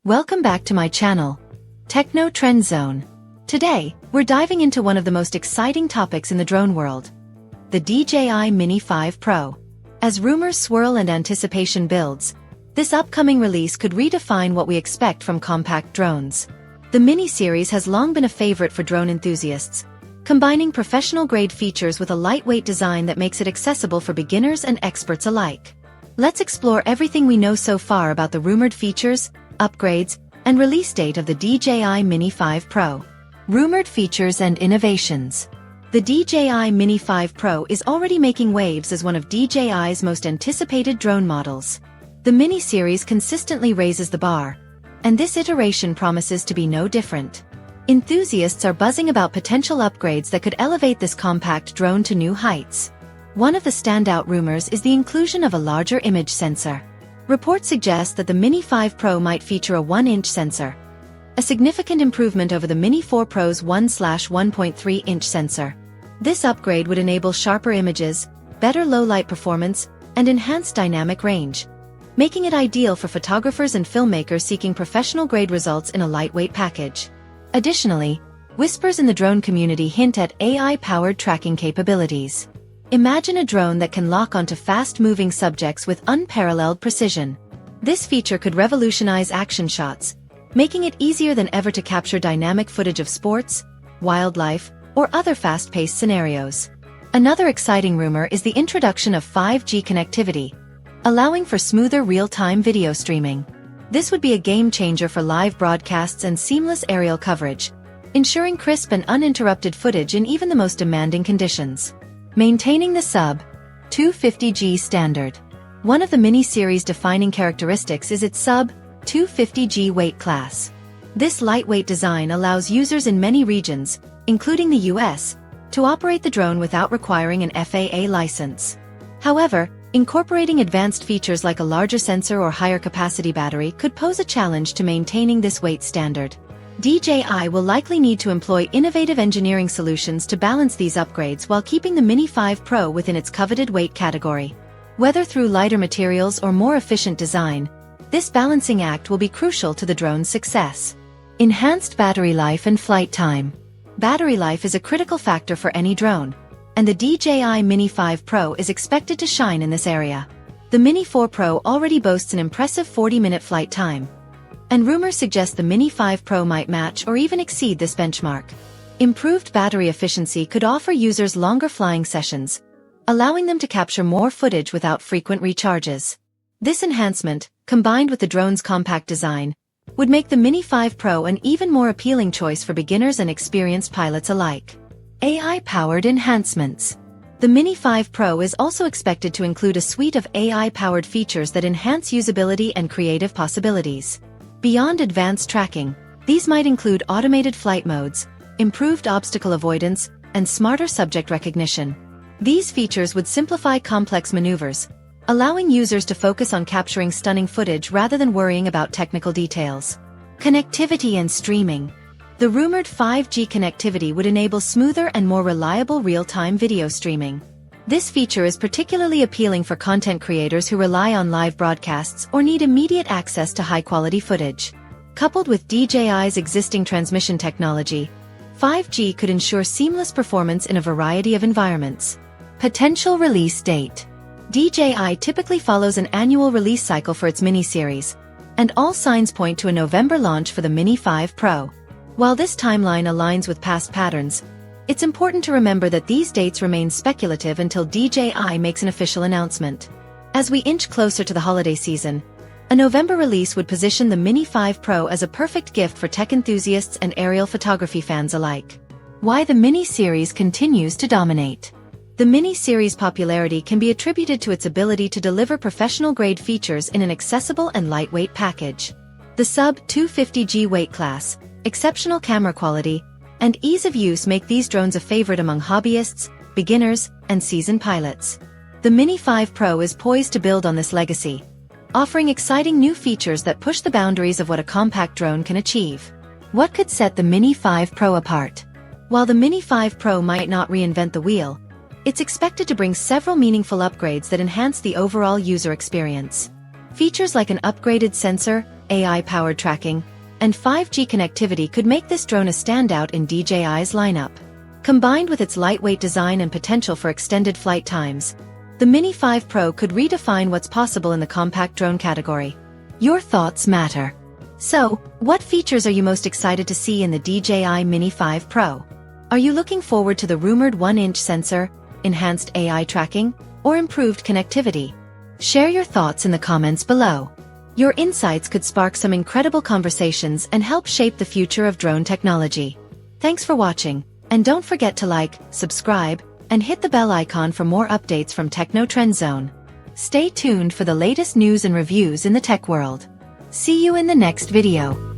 Welcome back to my channel, Techno Trend Zone. Today, we're diving into one of the most exciting topics in the drone world, the DJI Mini 5 Pro. As rumors swirl and anticipation builds, this upcoming release could redefine what we expect from compact drones. The Mini series has long been a favorite for drone enthusiasts, combining professional-grade features with a lightweight design that makes it accessible for beginners and experts alike. Let's explore everything we know so far about the rumored features, upgrades, and release date of the DJI Mini 5 Pro. Rumored features and innovations. The DJI Mini 5 Pro is already making waves as one of DJI's most anticipated drone models. The Mini series consistently raises the bar, and this iteration promises to be no different. Enthusiasts are buzzing about potential upgrades that could elevate this compact drone to new heights. One of the standout rumors is the inclusion of a larger image sensor. Reports suggest that the Mini 5 Pro might feature a 1-inch sensor, a significant improvement over the Mini 4 Pro's 1/1.3-inch sensor. This upgrade would enable sharper images, better low-light performance, and enhanced dynamic range, making it ideal for photographers and filmmakers seeking professional-grade results in a lightweight package. Additionally, whispers in the drone community hint at AI-powered tracking capabilities. Imagine a drone that can lock onto fast-moving subjects with unparalleled precision. This feature could revolutionize action shots, making it easier than ever to capture dynamic footage of sports, wildlife, or other fast-paced scenarios. Another exciting rumor is the introduction of 5G connectivity, allowing for smoother real-time video streaming. This would be a game-changer for live broadcasts and seamless aerial coverage, ensuring crisp and uninterrupted footage in even the most demanding conditions. Maintaining the sub-250G standard. One of the Mini series' defining characteristics is its sub-250G weight class. This lightweight design allows users in many regions, including the US, to operate the drone without requiring an FAA license. However, incorporating advanced features like a larger sensor or higher capacity battery could pose a challenge to maintaining this weight standard. DJI will likely need to employ innovative engineering solutions to balance these upgrades while keeping the Mini 5 Pro within its coveted weight category. Whether through lighter materials or more efficient design, this balancing act will be crucial to the drone's success. Enhanced battery life and flight time. Battery life is a critical factor for any drone, and the DJI Mini 5 Pro is expected to shine in this area. The Mini 4 Pro already boasts an impressive 40-minute flight time, and rumors suggest the Mini 5 Pro might match or even exceed this benchmark. Improved battery efficiency could offer users longer flying sessions, allowing them to capture more footage without frequent recharges. This enhancement, combined with the drone's compact design, would make the Mini 5 Pro an even more appealing choice for beginners and experienced pilots alike. AI-powered enhancements. The Mini 5 Pro is also expected to include a suite of AI-powered features that enhance usability and creative possibilities. Beyond advanced tracking, these might include automated flight modes, improved obstacle avoidance, and smarter subject recognition. These features would simplify complex maneuvers, allowing users to focus on capturing stunning footage rather than worrying about technical details. Connectivity and streaming. The rumored 5G connectivity would enable smoother and more reliable real-time video streaming. This feature is particularly appealing for content creators who rely on live broadcasts or need immediate access to high-quality footage. Coupled with DJI's existing transmission technology, 5G could ensure seamless performance in a variety of environments. Potential release date. DJI typically follows an annual release cycle for its Mini series, and all signs point to a November launch for the Mini 5 Pro. While this timeline aligns with past patterns, it's important to remember that these dates remain speculative until DJI makes an official announcement. As we inch closer to the holiday season, a November release would position the Mini 5 Pro as a perfect gift for tech enthusiasts and aerial photography fans alike. Why the Mini series continues to dominate. The Mini series' popularity can be attributed to its ability to deliver professional-grade features in an accessible and lightweight package. The sub-250G weight class, exceptional camera quality, and ease of use make these drones a favorite among hobbyists, beginners, and seasoned pilots. The Mini 5 Pro is poised to build on this legacy, offering exciting new features that push the boundaries of what a compact drone can achieve. What could set the Mini 5 Pro apart? While the Mini 5 Pro might not reinvent the wheel, it's expected to bring several meaningful upgrades that enhance the overall user experience. Features like an upgraded sensor, AI-powered tracking, and 5G connectivity could make this drone a standout in DJI's lineup. Combined with its lightweight design and potential for extended flight times, the Mini 5 Pro could redefine what's possible in the compact drone category. Your thoughts matter. So, what features are you most excited to see in the DJI Mini 5 Pro? Are you looking forward to the rumored 1-inch sensor, enhanced AI tracking, or improved connectivity? Share your thoughts in the comments below. Your insights could spark some incredible conversations and help shape the future of drone technology. Thanks for watching, and don't forget to like, subscribe, and hit the bell icon for more updates from Techno Trend Zone. Stay tuned for the latest news and reviews in the tech world. See you in the next video.